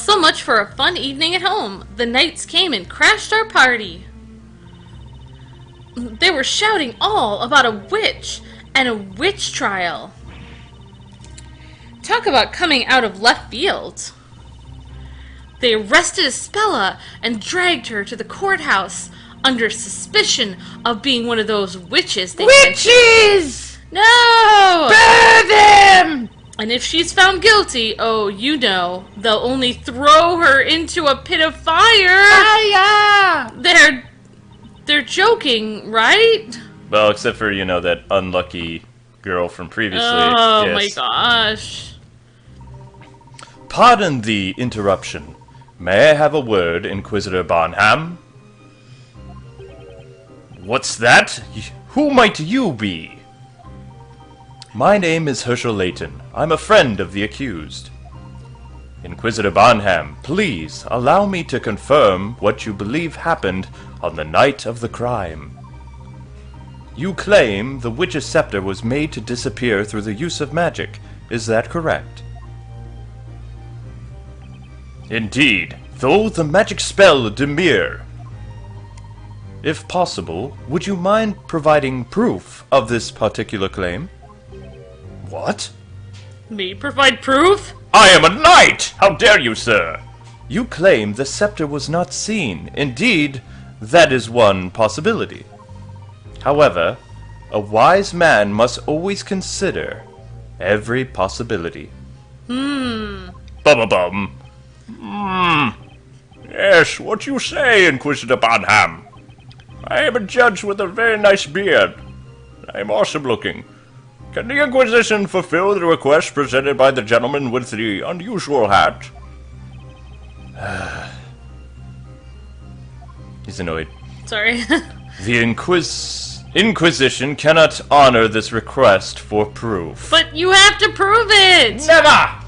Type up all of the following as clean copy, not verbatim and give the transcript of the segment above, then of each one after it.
so much for a fun evening at home. The knights came and crashed our party. They were shouting all about a witch and a witch trial. Talk about coming out of left field. They arrested Espella and dragged her to the courthouse under suspicion of being one of those witches. Witches! No! Burn them! And if she's found guilty, oh, you know, they'll only throw her into a pit of fire. Fire! They're joking, right? Well, except for, you know, that unlucky girl from previously. Oh yes. my gosh. Pardon the interruption. May I have a word, Inquisitor Bonham? What's that? Who might you be? My name is Herschel Layton. I'm a friend of the accused. Inquisitor Bonham, please allow me to confirm what you believe happened on the night of the crime. You claim the witch's scepter was made to disappear through the use of magic. Is that correct? Indeed, though the magic spell Demir. If possible, would you mind providing proof of this particular claim? What? Me provide proof? I am a knight! How dare you, sir? You claim the scepter was not seen. Indeed, that is one possibility. However, a wise man must always consider every possibility. Bum-a-bum. Yes, what you say, Inquisitor Bonham? I am a judge with a very nice beard. I am awesome looking. Can the Inquisition fulfill the request presented by the gentleman with the unusual hat? He's annoyed. Sorry. The Inquisition cannot honor this request for proof. But you have to prove it! Never!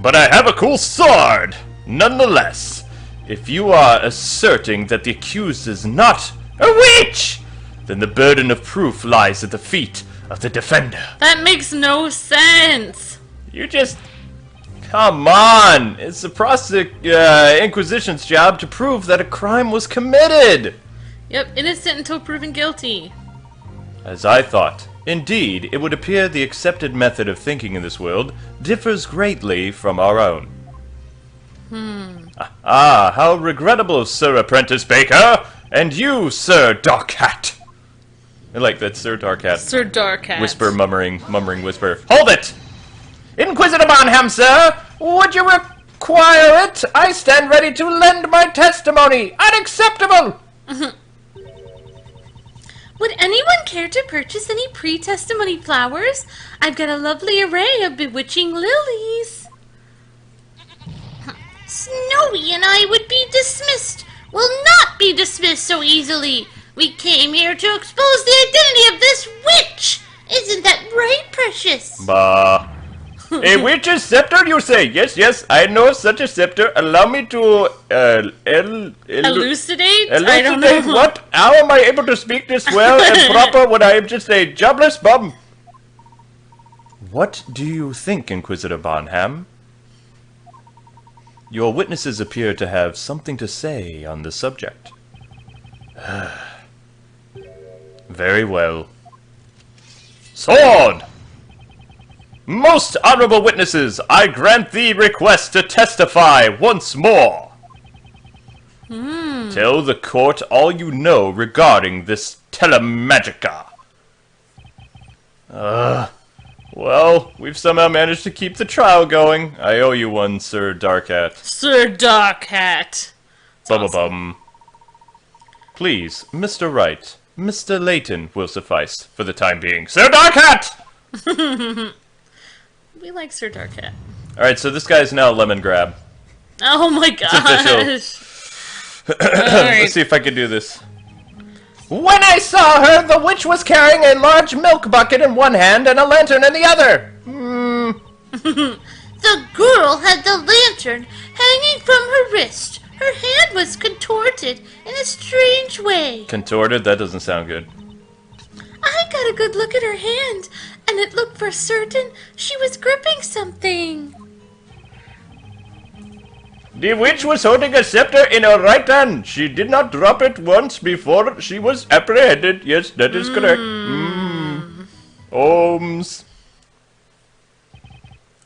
But I have a cool sword! Nonetheless, if you are asserting that the accused is not a witch, then the burden of proof lies at the feet of the defender. That makes no sense. You just... Come on! It's the Inquisition's job to prove that a crime was committed! Yep, innocent until proven guilty. As I thought. Indeed, it would appear the accepted method of thinking in this world differs greatly from our own. Ah, how regrettable, Sir Apprentice Baker! And you, Sir Dark Hat! I like that, Sir Dark Hat. Sir Dark Hat. Whisper, mummering whisper. Hold it! Inquisitor Bonham, sir! Would you require it? I stand ready to lend my testimony! Unacceptable! Would anyone care to purchase any pre-testimony flowers? I've got a lovely array of bewitching lilies. Snowy and I would be dismissed. Will not be dismissed so easily. We came here to expose the identity of this witch. Isn't that right, Precious? Bah. A witch's scepter, you say? Yes, yes, I know such a scepter. Allow me to, Elucidate? I don't know. What? How am I able to speak this well and proper when I am just a jobless bum? What do you think, Inquisitor Bonham? Your witnesses appear to have something to say on the subject. Very well. Sword! Most honorable witnesses, I grant thee request to testify once more. Tell the court all you know regarding this telemagica. Well, we've somehow managed to keep the trial going. I owe you one, Sir Dark Hat. Sir Dark Hat. Bum-a-bum. Please, Mr. Wright, Mr. Layton will suffice for the time being. Sir Dark Hat! We like Sir Dark Hat. Alright, so this guy's now Lemon Grab. Oh my gosh. Let's see if I can do this. When I saw her, the witch was carrying a large milk bucket in one hand and a lantern in the other. The girl had the lantern hanging from her wrist. Her hand was contorted in a strange way. Contorted? That doesn't sound good. I got a good look at her hand, and it looked for certain she was gripping something. The witch was holding a scepter in her right hand. She did not drop it once before she was apprehended. Yes, that is correct. Ohms.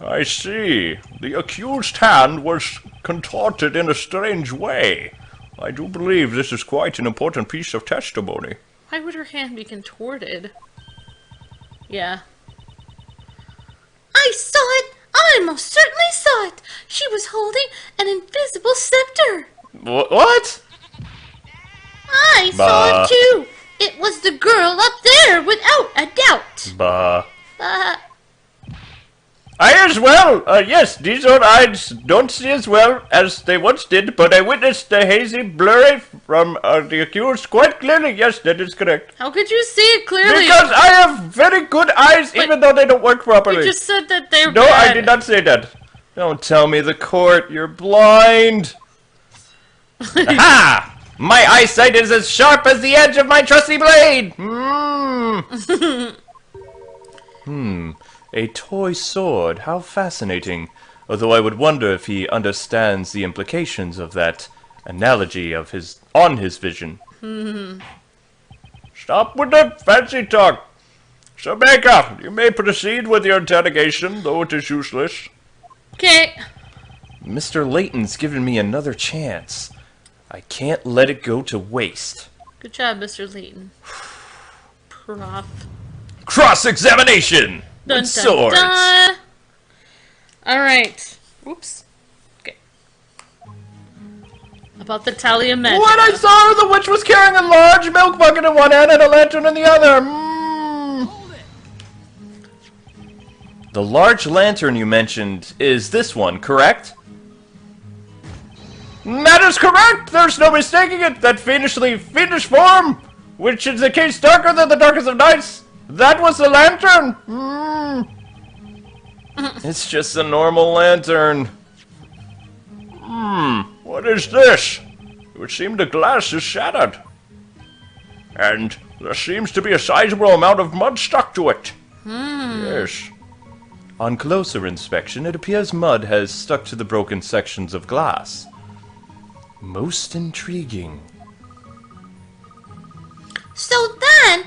I see. The accused hand was contorted in a strange way. I do believe this is quite an important piece of testimony. Why would her hand be contorted? Yeah. I saw it! I most certainly saw it! She was holding an invisible scepter! What? I saw it too! It was the girl up there, without a doubt! Bah. But I as well! Yes, these old eyes don't see as well as they once did, but I witnessed the hazy blurry from the accused quite clearly. Yes, that is correct. How could you see it clearly? Because I have very good eyes, even though they don't work properly. You just said that they're No, bad. I did not say that. Don't tell me the court, you're blind. Aha! My eyesight is as sharp as the edge of my trusty blade! A toy sword, how fascinating. Although I would wonder if he understands the implications of that analogy of his vision. Stop with that fancy talk. Sir Baker, you may proceed with your interrogation, though it is useless. Okay. Mr. Layton's given me another chance. I can't let it go to waste. Good job, Mr. Layton. Prof. Cross-examination! Dun, With swords! dun. Alright. Oops. Okay. About the Talea Magica. What I saw, the witch was carrying a large milk bucket in one hand and a lantern in the other. The large lantern you mentioned is this one, correct? That is correct! There's no mistaking it! That fiendish form, which is the case darker than the darkest of nights, that was the lantern! It's just a normal lantern. What is this? It would seem the glass is shattered. And there seems to be a sizable amount of mud stuck to it. Yes. On closer inspection, it appears mud has stuck to the broken sections of glass. Most intriguing. so then,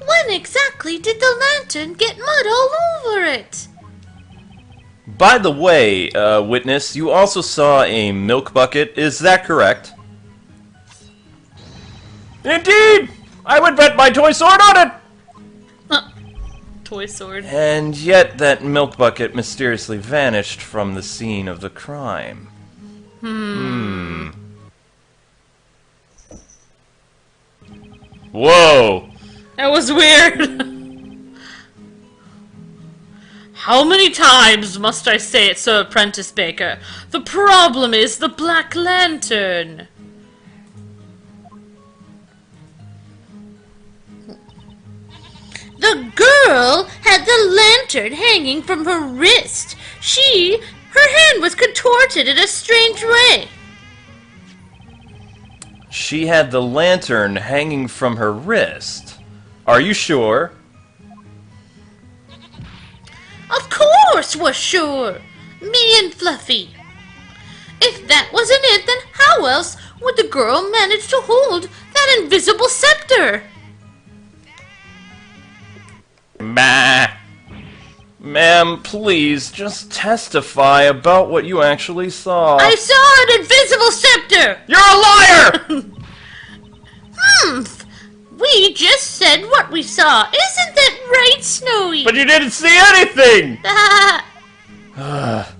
when exactly did the lantern get mud all over it? By the way, witness, you also saw a milk bucket, is that correct? Indeed! I would bet my toy sword on it! Toy sword. And yet that milk bucket mysteriously vanished from the scene of the crime. Whoa! That was weird. How many times must I say it, Sir Apprentice Baker? The problem is the Black Lantern. The girl had the lantern hanging from her wrist. Her hand was contorted in a strange way. She had the lantern hanging from her wrist. Are you sure? Of course we're sure. Me and Fluffy. If that wasn't it, then how else would the girl manage to hold that invisible scepter? Bah. Ma'am, please, just testify about what you actually saw. I saw an invisible scepter! You're a liar! We just said what we saw. Isn't that right, Snowy? But you didn't see anything! Ah,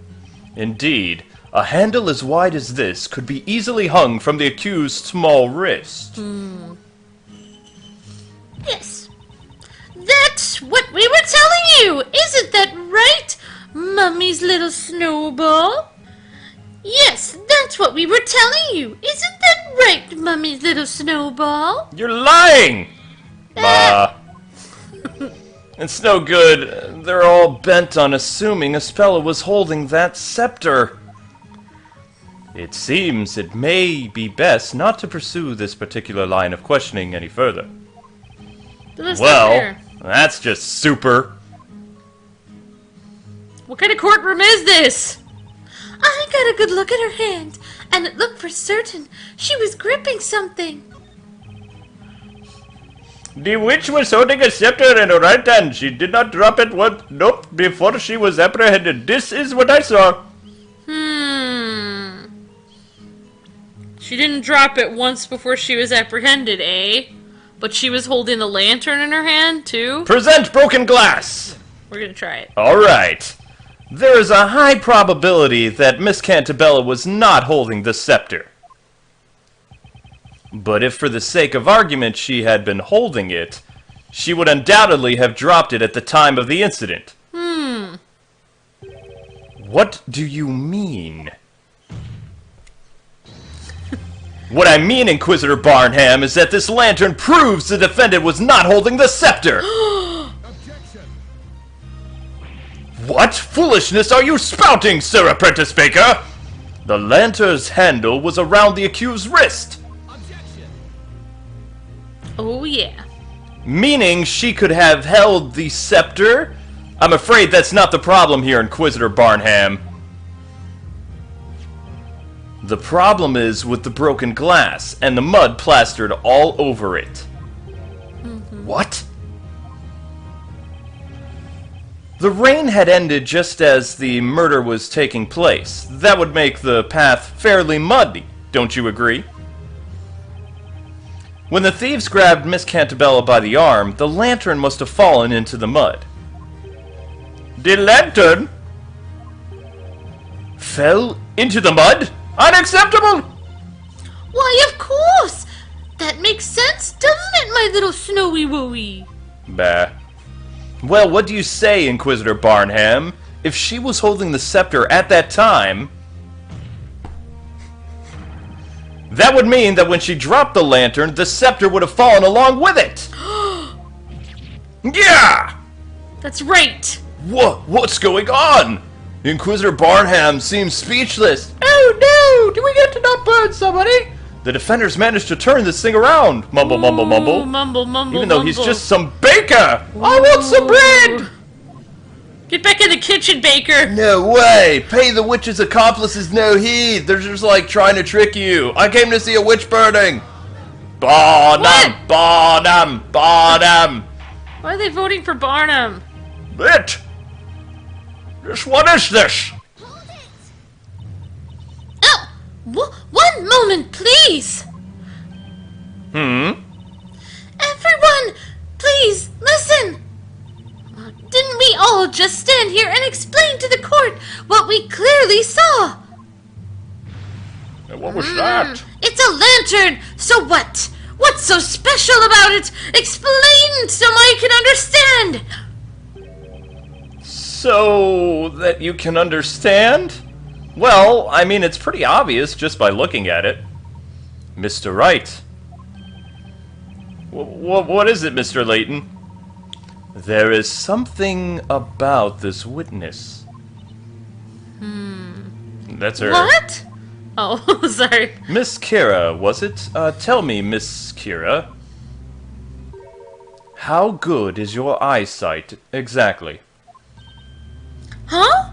Indeed, a handle as wide as this could be easily hung from the accused's small wrist. yes. That's what we were telling you. Isn't that right, Mummy's little snowball? Yes, that's what we were telling you. Isn't that right, Mummy's little snowball? You're lying! Bah. It's no good. They're all bent on assuming Espella was holding that scepter. It seems it may be best not to pursue this particular line of questioning any further. But that's not Well, fair. that's just super. What kind of courtroom is this? I got a good look at her hand, and it looked for certain she was gripping something. The witch was holding a scepter in her right hand. She did not drop it before she was apprehended. This is what I saw. She didn't drop it once before she was apprehended, eh? But she was holding the lantern in her hand, too? Present broken glass! We're gonna try it. Alright. There is a high probability that Miss Cantabella was not holding the scepter. But if for the sake of argument she had been holding it, she would undoubtedly have dropped it at the time of the incident. What do you mean? What I mean, Inquisitor Barnham, is that this lantern proves the defendant was not holding the scepter! What foolishness are you spouting, Sir Apprentice Baker? The lantern's handle was around the accused's wrist. Oh, yeah. Meaning she could have held the scepter? I'm afraid that's not the problem here, Inquisitor Barnham. The problem is with the broken glass and the mud plastered all over it. What? The rain had ended just as the murder was taking place. That would make the path fairly muddy, don't you agree? When the thieves grabbed Miss Cantabella by the arm, the lantern must have fallen into the mud. The lantern fell into the mud? Unacceptable! Why, of course! That makes sense, doesn't it, my little snowy wooey? Bah. Well, what do you say, Inquisitor Barnham? If she was holding the scepter at that time, that would mean that when she dropped the lantern, the scepter would have fallen along with it! Yeah! That's right! What's going on? Inquisitor Barnham seems speechless. Oh no! Do we get to not burn somebody? The defenders managed to turn this thing around. Mumble, mumble, mumble. Mumble, mumble, Even though mumble. he's just some baker! I want some bread! Get back in the kitchen, Baker! No way! Pay the witch's accomplices no heed! They're just like trying to trick you! I came to see a witch burning! Barnum! What? Barnum! Barnum! Why are they voting for Barnum? What? What is this? Oh, one moment, please! Hmm? Everyone, please, listen! Didn't we all just stand here and explain to the court what we clearly saw? What was that? It's a lantern, so what? What's so special about it? Explain so I can understand! So that you can understand? Well, I mean, it's pretty obvious just by looking at it. Mr. Wright. What is it, Mr. Layton? There is something about this witness. That's her. What? Oh, sorry. Miss Kira, was it? Tell me, Miss Kira. How good is your eyesight, exactly? Huh?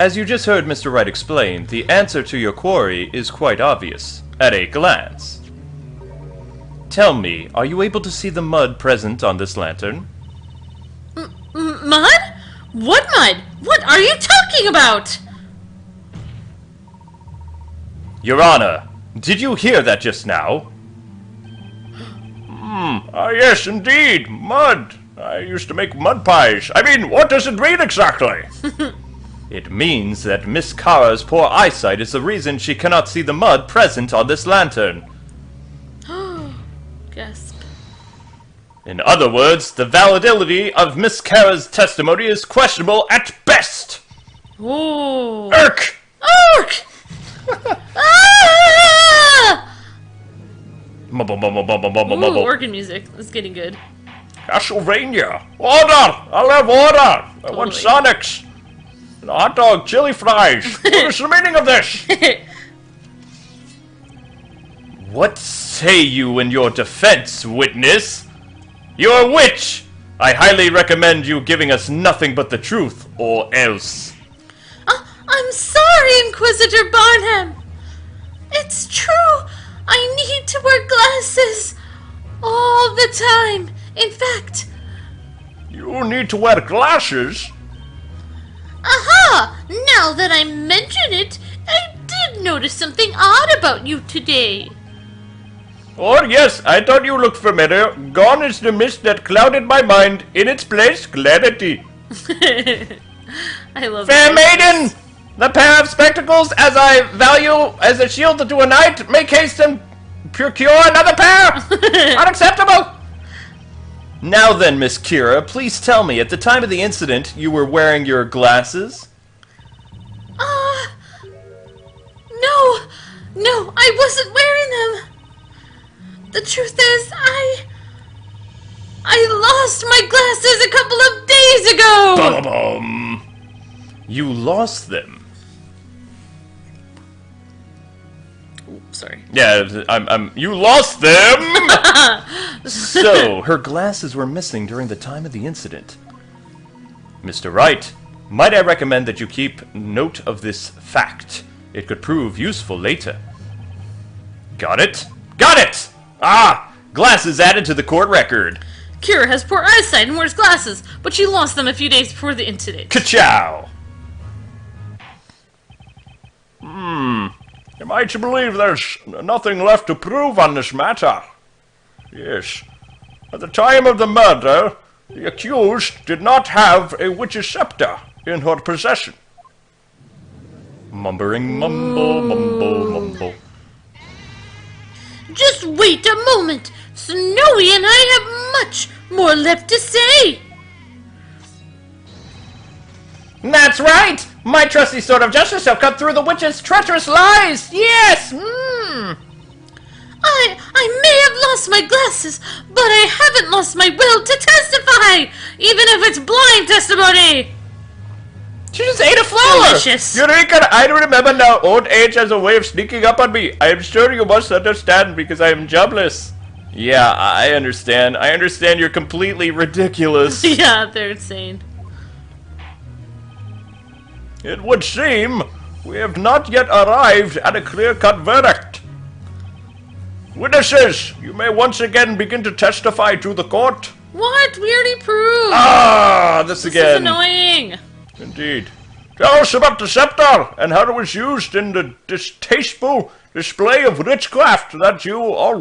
As you just heard Mr. Wright explain, the answer to your query is quite obvious, at a glance. Tell me, are you able to see the mud present on this lantern? Mud? What mud? What are you talking about? Your Honor, did you hear that just now? Yes, indeed, mud. I used to make mud pies. I mean, what does it mean exactly? It means that Miss Kara's poor eyesight is the reason she cannot see the mud present on this lantern. Gasp. In other words, the validity of Miss Kara's testimony is questionable at best. Oh. Irk! Orc! Ah! Mumble, mumble, mumble, mumble, Ooh, mumble. organ music. It's getting good. Castlevania! Order! I'll have order! I want Totally. Sonics! And hot dog, chili fries! What is the meaning of this? What say you in your defense, witness? You're a witch! I highly recommend you giving us nothing but the truth, or else. I'm sorry! sorry, Inquisitor Barnham. It's true. I need to wear glasses all the time. In fact... You need to wear glasses? Aha! Now that I mention it, I did notice something odd about you today. Oh, yes, I thought you looked familiar. Gone is the mist that clouded my mind. In its place, clarity. I love Fair that. maiden! The pair of spectacles, as I value as a shield to a knight, make haste and procure another pair! Unacceptable! Now then, Miss Kira, please tell me, at the time of the incident, you were wearing your glasses? No, I wasn't wearing them. The truth is, I lost my glasses a couple of days ago! Ba-ba-bum. You lost them? Ooh, sorry. Yeah, you lost them! So, her glasses were missing during the time of the incident. Mr. Wright, might I recommend that you keep note of this fact? It could prove useful later. Got it? Got it! Ah! Glasses added to the court record. Kira has poor eyesight and wears glasses, but she lost them a few days before the incident. Ka-chow! Am I to believe there's nothing left to prove on this matter? Yes. At the time of the murder, the accused did not have a witch's scepter in her possession. Mumbling, mumble, mumble, mumble. Just wait a moment. Snowy and I have much more left to say. That's right! My trusty sword of justice shall cut through the witch's treacherous lies! Yes! I may have lost my glasses, but I haven't lost my will to testify, even if it's blind testimony. She just ate a flower! Delicious. Eureka! I remember now. Old age has a way of sneaking up on me. I am sure you must understand because I am jobless. Yeah, I understand. I understand you're completely ridiculous. Yeah, they're insane. It would seem we have not yet arrived at a clear-cut verdict. Witnesses, you may once again begin to testify to the court. What? We already proved. Ah, this This again. is annoying. Indeed. Tell us about the scepter and how it was used in the distasteful display of witchcraft that you all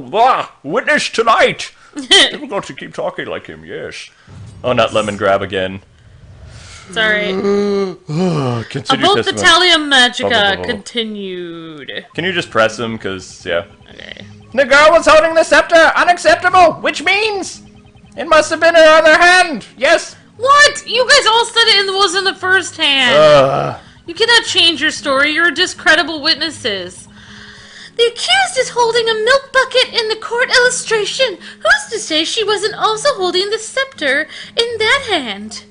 witnessed tonight. Difficult to keep talking like him, yes. Oh, not lemon grab again. Sorry. Continue About the testimony. Talea Magica Blah, blah, blah. continued. Can you just press him? Because, yeah. Okay. The girl was holding the scepter, unacceptable, which means it must have been her other hand, yes. What? You guys all said it was in the first hand. You cannot change your story. You're discredible witnesses. The accused is holding a milk bucket in the court illustration. Who's to say she wasn't also holding the scepter in that hand?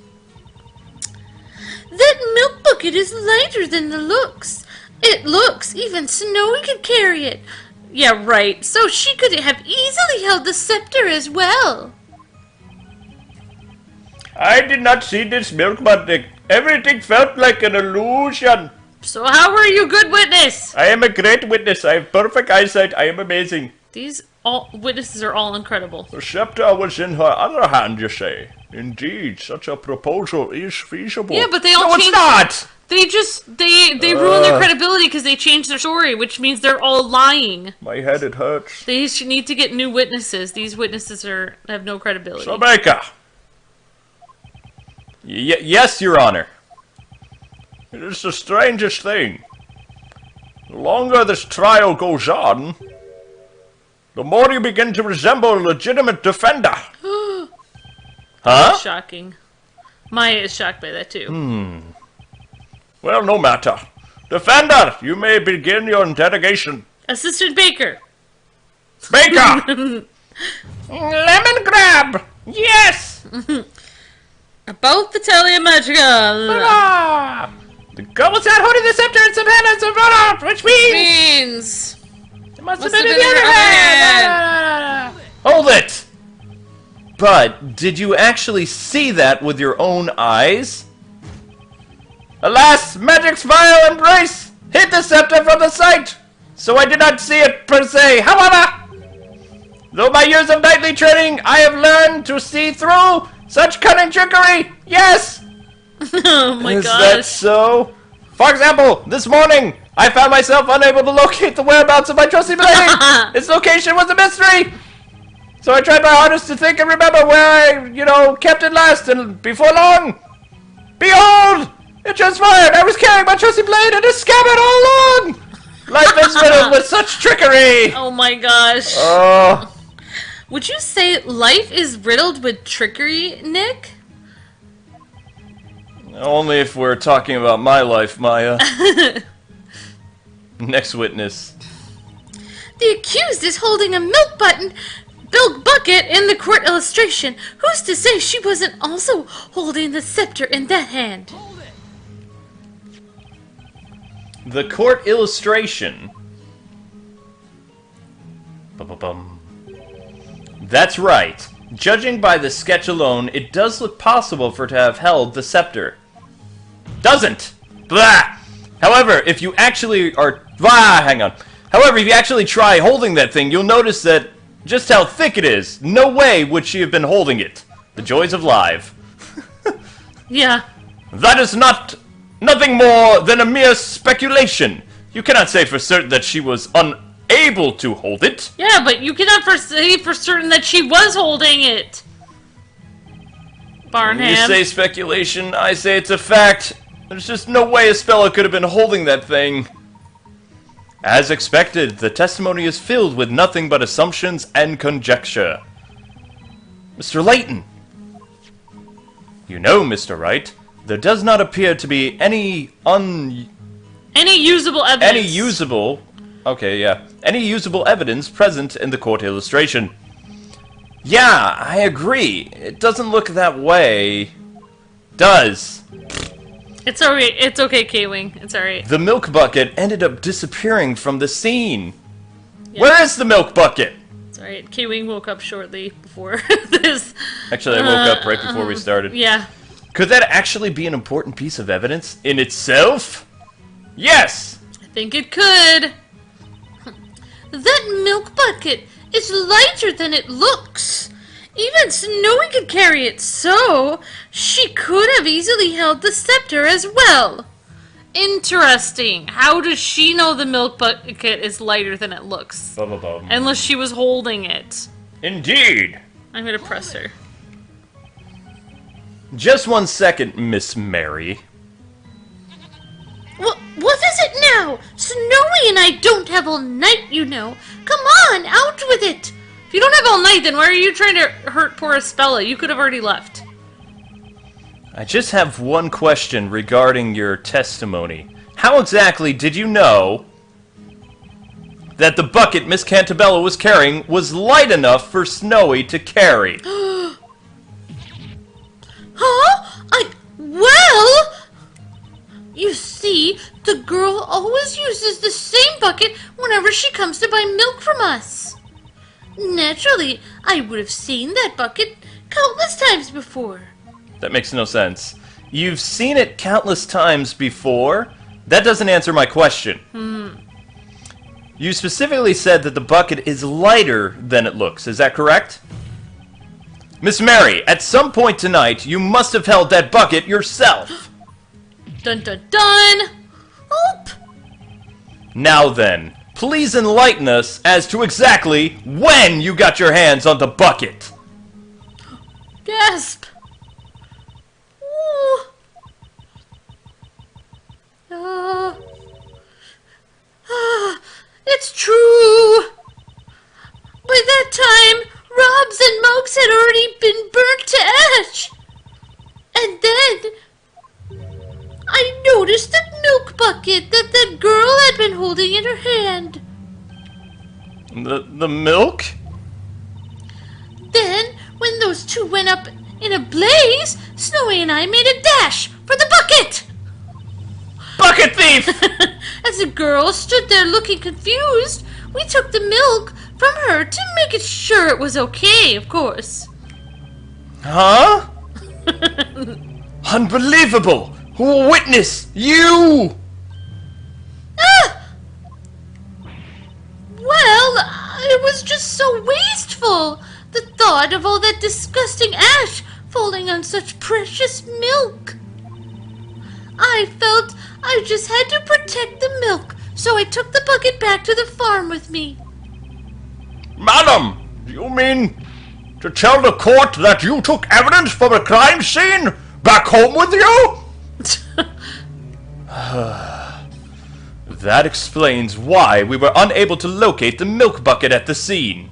That milk bucket is lighter than the looks. It looks even Snowy could carry it. Yeah, right. So she could have easily held the scepter as well. I did not see this milk bucket. Everything felt like an illusion. So how were you, good witness? I am a great witness. I have perfect eyesight. I am amazing. These all witnesses are all incredible. The scepter was in her other hand, you say? Indeed, such a proposal is feasible. Yeah, but they all No, it's changed- not! They ruin their credibility because they changed their story, which means they're all lying. My head, it hurts. They need to get new witnesses. These witnesses have no credibility. Jamaica! Yes, Your Honor. It is the strangest thing. The longer this trial goes on, the more you begin to resemble a legitimate defender. Huh? Shocking. Maya is shocked by that too. Well, no matter. Defender, you may begin your interrogation. Assistant Baker. Baker! Lemon grab! Yes! About the Talea Magica. Ah! The girl was not holding the scepter in some hand and some out, which means it must have been in the other hand. Hold it! But did you actually see that with your own eyes? Alas, magic's vile embrace! hid the scepter from the sight, so I did not see it per se. However, though my years of knightly training, I have learned to see through such cunning trickery. Yes! Oh my Is gosh. that so? For example, this morning, I found myself unable to locate the whereabouts of my trusty blade. Its location was a mystery. So I tried my hardest to think and remember where I, kept it last, and before long, behold, it transpired. I was carrying my trusty blade in a scabbard all along. Life is riddled with such trickery. Oh my gosh. Oh. Would you say life is riddled with trickery, Nick? Only if we're talking about my life, Maya. Next witness. The accused is holding a milk bucket in the court illustration. Who's to say she wasn't also holding the scepter in that hand? The court illustration. Bum-bum-bum. That's right. Judging by the sketch alone, it does look possible for her to have held the scepter. Doesn't! Blah! However, if you actually However, if you actually try holding that thing, you'll notice that just how thick it is. No way would she have been holding it. The joys of live. Yeah. That is nothing more than a mere speculation. You cannot say for certain that she was unable to hold it. Yeah, but you cannot say for certain that she was holding it. Barnham. You say speculation, I say it's a fact. There's just no way Espella could have been holding that thing. As expected, the testimony is filled with nothing but assumptions and conjecture. Mr. Layton. You know, Mr. Wright, there does not appear to be any usable evidence. Any usable evidence present in the court illustration. Yeah, I agree. It doesn't look that way. Does. It's alright. It's okay, Kwing. It's alright. The milk bucket ended up disappearing from the scene. Yeah. Where is the milk bucket? It's alright. Kwing woke up shortly before this. Actually, I woke up right before we started. Yeah. Could that actually be an important piece of evidence in itself? Yes! I think it could. That milk bucket is lighter than it looks. Even Snowy could carry it, so she could have easily held the scepter as well. Interesting. How does she know the milk bucket is lighter than it looks? Bum-bum-bum. Unless she was holding it. Indeed. I'm gonna press her. Just 1 second, Miss Mary. What is it now? Snowy and I don't have all night, you know. Come on, out with it. If you don't have all night, then why are you trying to hurt poor Espella? You could have already left. I just have one question regarding your testimony. How exactly did you know that the bucket Miss Cantabella was carrying was light enough for Snowy to carry? Huh? Well... You see, the girl always uses the same bucket whenever she comes to buy milk from us. Naturally, I would have seen that bucket countless times before. That makes no sense. You've seen it countless times before? That doesn't answer my question. You specifically said that the bucket is lighter than it looks, is that correct? Miss Mary, at some point tonight, you must have held that bucket yourself. Dun dun dun! Oop! Now then, please enlighten us as to exactly when you got your hands on the bucket. Gasp! Ooh. It's true. By that time, Robs and Mokes had already been burnt to ash. And then I noticed the milk bucket that girl had been holding in her hand. The milk? Then, when those two went up in a blaze, Snowy and I made a dash for the bucket. Bucket thief! As the girl stood there looking confused, we took the milk from her to make it sure it was okay, of course. Huh? Unbelievable! Witness, you! was just so wasteful. The thought of all that disgusting ash falling on such precious milk. I felt I just had to protect the milk, so I took the bucket back to the farm with me. Madam, do you mean to tell the court that you took evidence from a crime scene back home with you? That explains why we were unable to locate the milk bucket at the scene.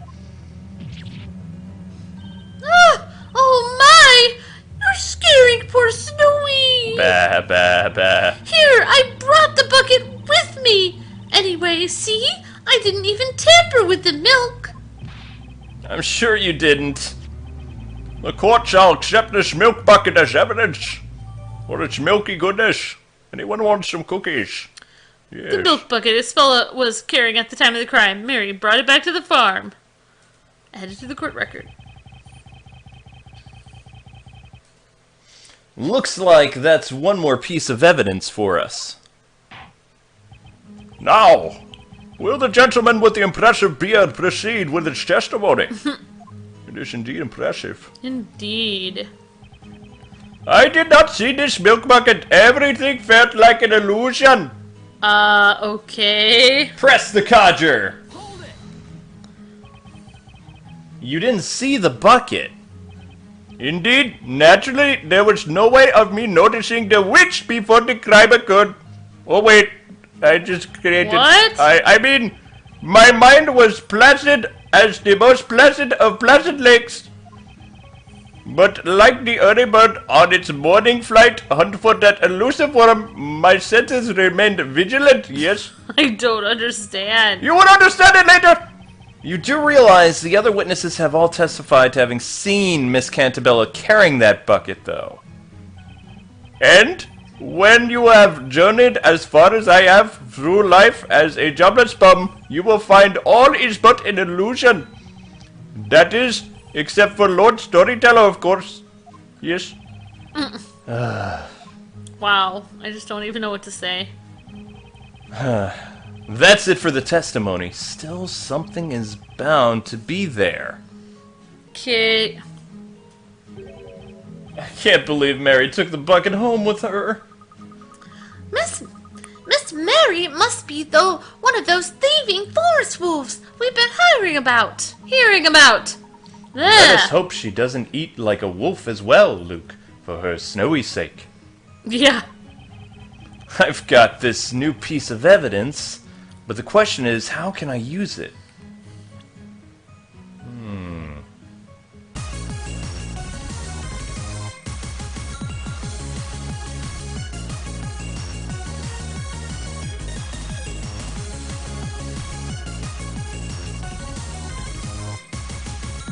Oh my! You're scaring poor Snowy! Bah, bah, bah. Here, I brought the bucket with me! Anyway, see? I didn't even tamper with the milk! I'm sure you didn't. The court shall accept this milk bucket as evidence for its milky goodness. Anyone want some cookies? Yes. The milk bucket this fella was carrying at the time of the crime. Mary brought it back to the farm. Added to the court record. Looks like that's one more piece of evidence for us. Now, will the gentleman with the impressive beard proceed with his testimony? It is indeed impressive. Indeed. I did not see this milk bucket. Everything felt like an illusion. Okay. Press the codger. You didn't see the bucket. Indeed, naturally, there was no way of me noticing the witch before the crime occurred. Oh wait, I just created... What? I mean, my mind was placid as the most placid of placid lakes. But like the early bird on its morning flight hunt for that elusive worm, my senses remained vigilant, yes? I don't understand. You will understand it later! You do realize the other witnesses have all testified to having seen Miss Cantabella carrying that bucket, though. And when you have journeyed as far as I have through life as a jobless bum, you will find all is but an illusion. That is, except for Lord Storyteller, of course. Yes. Wow, I just don't even know what to say. That's it for the testimony. Still, something is bound to be there. Okay. I can't believe Mary took the bucket home with her. Miss Mary must be one of those thieving forest wolves we've been hearing about. Let us hope she doesn't eat like a wolf as well, Luke, for her Snowy sake. Yeah. I've got this new piece of evidence, but the question is, how can I use it?